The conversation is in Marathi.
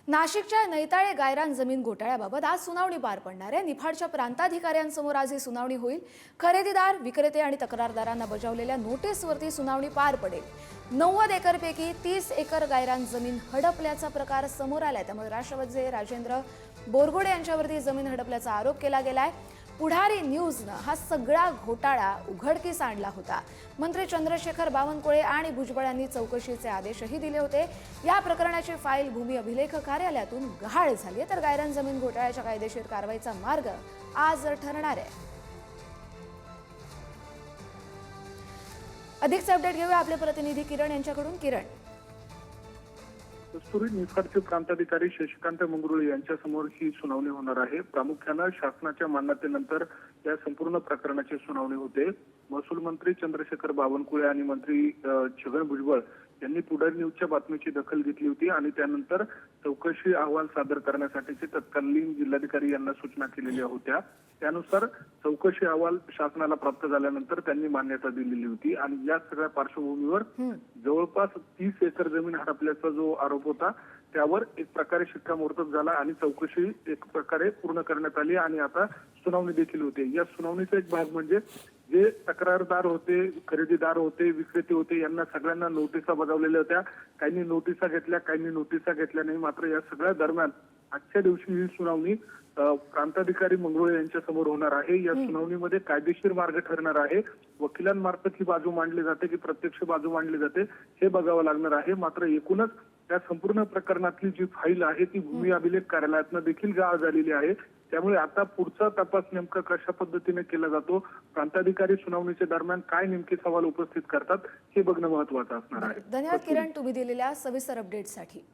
नाशिकच्या नैताळे गायरान जमीन घोटाळ्याबाबत आज सुनावणी पार पडणार आहे। निफाडच्या प्रांताधिकाऱ्यांसमोर आज ही सुनावणी होईल। खरेदीदार, विक्रेते आणि तक्रारदारांना बजावलेल्या नोटीसवरती सुनावणी पार पडेल। 90 एकरपैकी 30 एकर गायरान जमीन हडपल्याचा प्रकार समोर आलाय। त्यामुळे राष्ट्रवादीचे राजेंद्र बोरगोडे यांच्यावरती जमीन हडपल्याचा आरोप केला गेलाय। पुढारी न्यूजनं हा सगळा घोटाळा उघडकीस आणला होता। मंत्री चंद्रशेखर बावनकुळे आणि भुजबळ यांनी चौकशीचे आदेशही दिले होते। या प्रकरणाची फाईल भूमी अभिलेख कार्यालयातून गहाळ झाली आहे, तर गायरान जमीन घोटाळ्याच्या कायदेशीर कारवाईचा मार्ग आज ठरणार आहे। अधिकचे अपडेट घेऊया आपले प्रतिनिधी किरण यांच्याकडून। किरण, कस्तुरी निफाडचे प्रांताधिकारी शशिकांत मंगरुळे यांच्या समोर ही सुनावणी होणार आहे। प्रामुख्याने शासनाच्या मान्यतेनंतर या संपूर्ण प्रकरणाची सुनावणी होते। महसूल मंत्री चंद्रशेखर बावनकुळे आणि मंत्री छगन भुजबळ यांनी पुढारी न्यूजच्या बातमीची दखल घेतली होती आणि त्यानंतर चौकशी अहवाल सादर करण्यासाठीचे तत्कालीन जिल्हाधिकारी यांना सूचना केलेल्या होत्या। त्यानुसार चौकशी अहवाल शासनाला प्राप्त झाल्यानंतर त्यांनी मान्यता दिलेली होती आणि या सगळ्या पार्श्वभूमीवर जवळपास 30 एकर जमीन हडपल्याचा जो आरोप होता त्यावर एक प्रकारे शिक्कामोर्तब झाला आणि चौकशी एक प्रकारे पूर्ण करण्यात आली आणि आता सुनावणी देखील होते। या सुनावणीचा एक भाग म्हणजे जे तक्रारदार होते, खरेदीदार होते, विक्रेते होते, यांना सगळ्यांना नोटिसा बजावलेल्या होत्या। काहींनी नोटिसा घेतल्या, काहींनी नोटिसा घेतल्या नाही। मात्र या सगळ्या दरम्यान आजच्या दिवशी ही सुनावणी प्रांताधिकारी मंगरुळे यांच्या समोर होणार आहे। या सुनावणीमध्ये कायदेशीर मार्ग ठरणार आहे। वकिलांमार्फत ही बाजू मांडली जाते की प्रत्यक्ष बाजू मांडली जाते हे बघावं लागणार आहे। मात्र एकूणच या संपूर्ण प्रकरणातली जी फाईल आहे ती भूमी अभिलेख कार्यालयातनं देखील गहाळ झालेली आहे। त्यामुळे आता पुढचा तपास नेमका कशा पद्धतीने केला जातो, प्रांताधिकारी सुनावणीच्या दरम्यान काय नेमके सवाल उपस्थित करतात हे बघणं महत्त्वाचं असणार आहे। धन्यवाद किरण, तुम्ही दिलेल्या सविस्तर अपडेटसाठी।